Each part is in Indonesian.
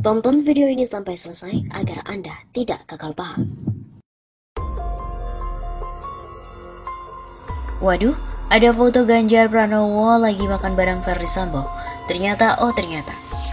Tonton video ini sampai selesai agar Anda tidak gagal paham. Waduh, ada foto Ganjar Pranowo lagi makan bareng Ferdy Sambo. Ternyata.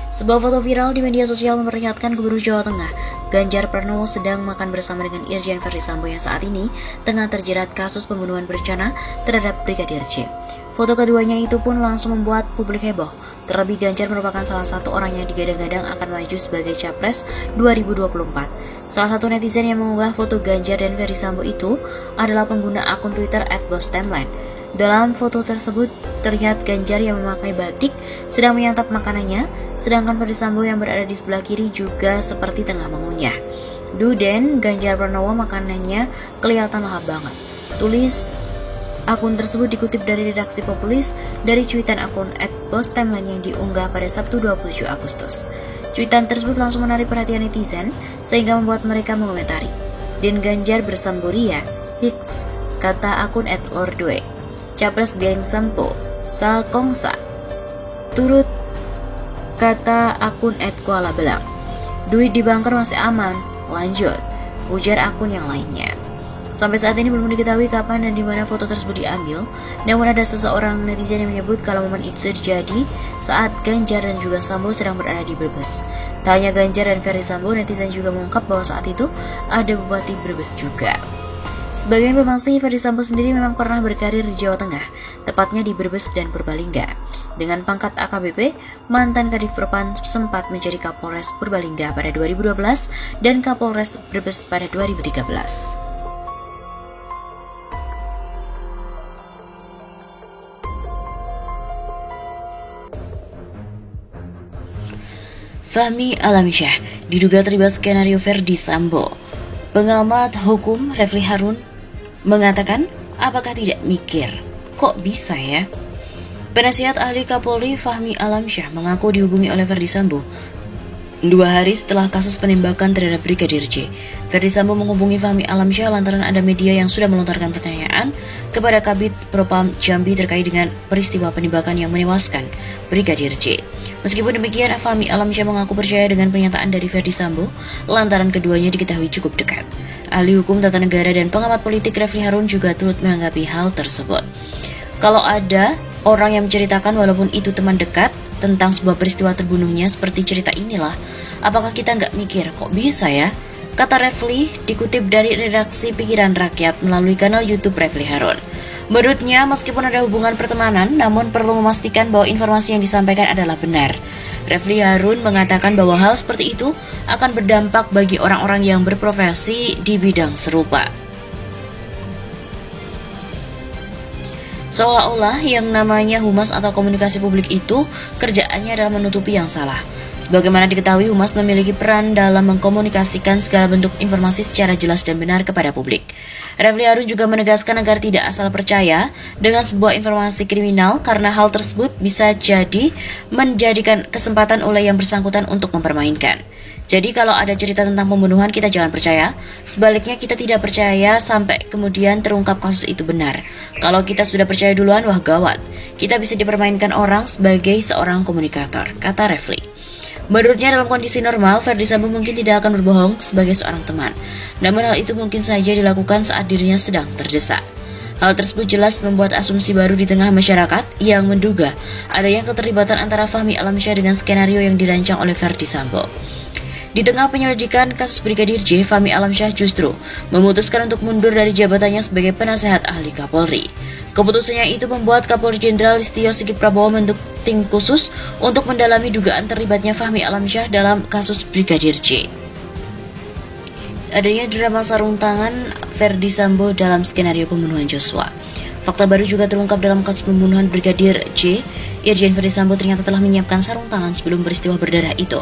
Sebuah foto viral di media sosial memperlihatkan Gubernur Jawa Tengah, Ganjar Pranowo sedang makan bersama dengan Irjen Ferdy Sambo yang saat ini tengah terjerat kasus pembunuhan berencana terhadap Brigadir J. Foto keduanya itu pun langsung membuat publik heboh. Terlebih Ganjar merupakan salah satu orang yang digadang-gadang akan maju sebagai Capres 2024. Salah satu netizen yang mengunggah foto Ganjar dan Ferdy Sambo itu adalah pengguna akun Twitter @bostimeline. Dalam foto tersebut terlihat Ganjar yang memakai batik sedang menyantap makanannya, sedangkan Ferdy Sambo yang berada di sebelah kiri juga seperti tengah mengunyah. Duden Ganjar Pranowo makanannya kelihatan lahap banget. Tulis akun tersebut dikutip dari redaksi Populis dari cuitan akun @bostimeline yang diunggah pada Sabtu 27 Agustus. Cuitan tersebut langsung menarik perhatian netizen sehingga membuat mereka mengomentari. Dan Ganjar bersamboria, Hiks, kata akun @lordwe. Capres geng Sampo, Salkongsa. Turut kata akun @kuala belang. Duit di bunker masih aman, lanjut, ujar akun yang lainnya. Sampai saat ini belum diketahui kapan dan di mana foto tersebut diambil, namun ada seseorang netizen yang menyebut kalau momen itu terjadi saat Ganjar dan juga Sambo sedang berada di Brebes. Tak hanya Ganjar dan Ferdy Sambo, netizen juga mengungkap bahwa saat itu ada Bupati Brebes juga. Sebagai informasi, Ferdy Sambo sendiri memang pernah berkarir di Jawa Tengah, tepatnya di Brebes dan Purbalingga. Dengan pangkat AKBP, mantan Kadif Propam sempat menjadi Kapolres Purbalingga pada 2012 dan Kapolres Brebes pada 2013. Fahmi Alamsyah diduga terlibat skenario Ferdy Sambo. Pengamat hukum Refli Harun mengatakan, apakah tidak mikir? Kok bisa ya? Penasihat ahli Kapolri Fahmi Alamsyah mengaku dihubungi oleh Ferdy Sambo 2 hari setelah kasus penembakan terhadap Brigadir J. Ferdy Sambo menghubungi Fahmi Alamsyah lantaran ada media yang sudah melontarkan pertanyaan kepada Kabid Propam Jambi terkait dengan peristiwa penembakan yang menewaskan Brigadir J. Meskipun demikian, Fahmi Alamsyah mengaku percaya dengan pernyataan dari Ferdy Sambo lantaran keduanya diketahui cukup dekat. Ahli hukum tata negara dan pengamat politik Refli Harun juga turut menanggapi hal tersebut. Kalau ada orang yang menceritakan walaupun itu teman dekat tentang sebuah peristiwa terbunuhnya seperti cerita inilah, apakah kita nggak mikir kok bisa ya? Kata Refli dikutip dari redaksi Pikiran Rakyat melalui kanal YouTube Refli Harun. Menurutnya, meskipun ada hubungan pertemanan, namun perlu memastikan bahwa informasi yang disampaikan adalah benar. Refli Harun mengatakan bahwa hal seperti itu akan berdampak bagi orang-orang yang berprofesi di bidang serupa. Seolah-olah yang namanya humas atau komunikasi publik itu kerjaannya adalah menutupi yang salah. Sebagaimana diketahui, humas memiliki peran dalam mengkomunikasikan segala bentuk informasi secara jelas dan benar kepada publik. Refli Harun juga menegaskan agar tidak asal percaya dengan sebuah informasi kriminal karena hal tersebut bisa jadi menjadikan kesempatan oleh yang bersangkutan untuk mempermainkan. Jadi kalau ada cerita tentang pembunuhan kita jangan percaya, sebaliknya kita tidak percaya sampai kemudian terungkap kasus itu benar. Kalau kita sudah percaya duluan, wah gawat, kita bisa dipermainkan orang sebagai seorang komunikator, kata Refli. Menurutnya dalam kondisi normal, Ferdy Sambo mungkin tidak akan berbohong sebagai seorang teman. Namun hal itu mungkin saja dilakukan saat dirinya sedang terdesak. Hal tersebut jelas membuat asumsi baru di tengah masyarakat yang menduga adanya keterlibatan antara Fahmi Alamsyah dengan skenario yang dirancang oleh Ferdy Sambo. Di tengah penyelidikan kasus Brigadir J, Fahmi Alamsyah justru memutuskan untuk mundur dari jabatannya sebagai penasehat ahli Kapolri. Keputusannya itu membuat Kapolri Jenderal Listio Sigit Prabowo membentuk tim khusus untuk mendalami dugaan terlibatnya Fahmi Alamsyah dalam kasus Brigadir J. Adanya drama sarung tangan Ferdy Sambo dalam skenario pembunuhan Joshua. Fakta baru juga terungkap dalam kasus pembunuhan Brigadir J. Irjen Ferdy Sambo ternyata telah menyiapkan sarung tangan sebelum peristiwa berdarah itu.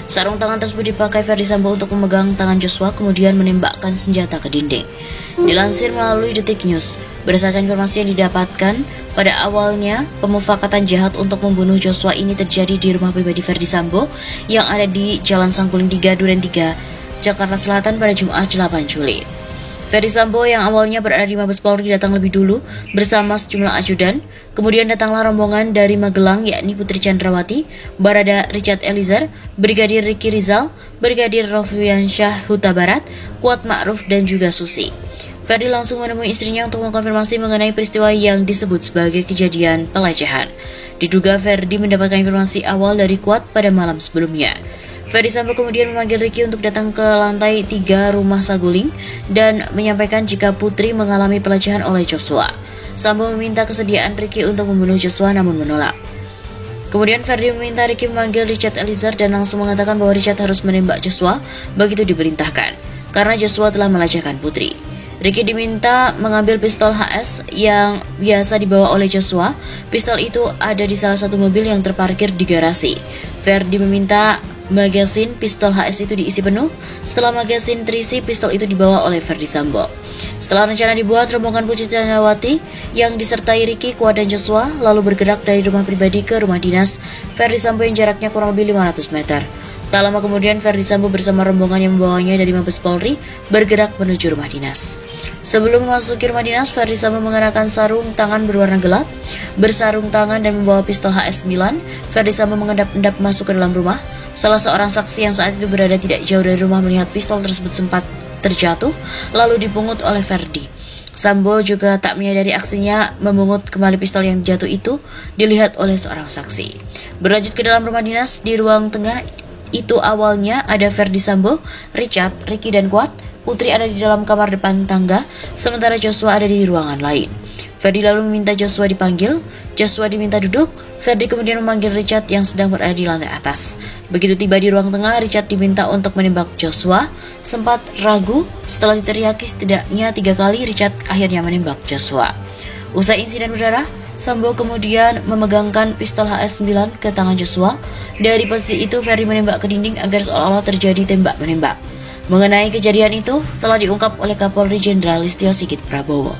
Sarung tangan tersebut dipakai Ferdy Sambo untuk memegang tangan Joshua kemudian menembakkan senjata ke dinding. Dilansir melalui Detik News, berdasarkan informasi yang didapatkan, pada awalnya pemufakatan jahat untuk membunuh Joshua ini terjadi di rumah pribadi Ferdy Sambo yang ada di Jalan Sangguling 3, Duren 3, Jakarta Selatan pada Jumat 8 Juli. Ferdi Sambo yang awalnya berada di Mabes Polri datang lebih dulu bersama sejumlah ajudan. Kemudian datanglah rombongan dari Magelang yakni Putri Chandrawati, Barada Richard Eliezer, Brigadir Ricky Rizal, Brigadir Nofriansyah Huta Barat, Kuat Ma'ruf dan juga Susi. Ferdi langsung menemui istrinya untuk mengkonfirmasi mengenai peristiwa yang disebut sebagai kejadian pelecehan. Diduga Ferdi mendapatkan informasi awal dari Kuat pada malam sebelumnya. Ferdi Sambo kemudian memanggil Ricky untuk datang ke lantai 3 rumah Saguling dan menyampaikan jika Putri mengalami pelecehan oleh Joshua. Sambo meminta kesediaan Ricky untuk membunuh Joshua namun menolak. Kemudian Ferdi meminta Ricky memanggil Richard Eliezer dan langsung mengatakan bahwa Richard harus menembak Joshua begitu diperintahkan karena Joshua telah melecehkan Putri. Ricky diminta mengambil pistol HS yang biasa dibawa oleh Joshua. Pistol itu ada di salah satu mobil yang terparkir di garasi. Ferdi meminta magasin pistol HS itu diisi penuh. Setelah magasin terisi, pistol itu dibawa oleh Ferdi Sambo. Setelah rencana dibuat, rombongan Putri Chandrawati yang disertai Ricky, Kuat dan Joshua lalu bergerak dari rumah pribadi ke rumah dinas Ferdi Sambo yang jaraknya kurang lebih 500 meter. Tak lama kemudian Ferdi Sambo bersama rombongan yang membawanya dari Mabes Polri bergerak menuju rumah dinas. Sebelum memasuki rumah dinas, Ferdi Sambo mengenakan sarung tangan berwarna gelap, bersarung tangan dan membawa pistol HS9. Ferdi Sambo mengendap-endap masuk ke dalam rumah. Salah seorang saksi yang saat itu berada tidak jauh dari rumah melihat pistol tersebut sempat terjatuh, lalu dipungut oleh Ferdi. Sambo juga tak menyadari aksinya memungut kembali pistol yang jatuh itu dilihat oleh seorang saksi. Berlanjut ke dalam rumah dinas, di ruang tengah itu awalnya ada Ferdi Sambo, Richard, Ricky dan Kuat. Putri ada di dalam kamar depan tangga, sementara Joshua ada di ruangan lain. Ferdi lalu meminta Joshua dipanggil. Joshua diminta duduk. Ferdi kemudian memanggil Richard yang sedang berada di lantai atas. Begitu tiba di ruang tengah, Richard diminta untuk menembak Joshua. Sempat ragu, setelah diteriaki setidaknya 3 kali, Richard akhirnya menembak Joshua. Usai insiden berdarah, Sambo kemudian memegangkan pistol HS9 ke tangan Joshua. Dari posisi itu, Ferdi menembak ke dinding agar seolah-olah terjadi tembak-menembak. Mengenai kejadian itu telah diungkap oleh Kapolri Jenderal Listio Sigit Prabowo.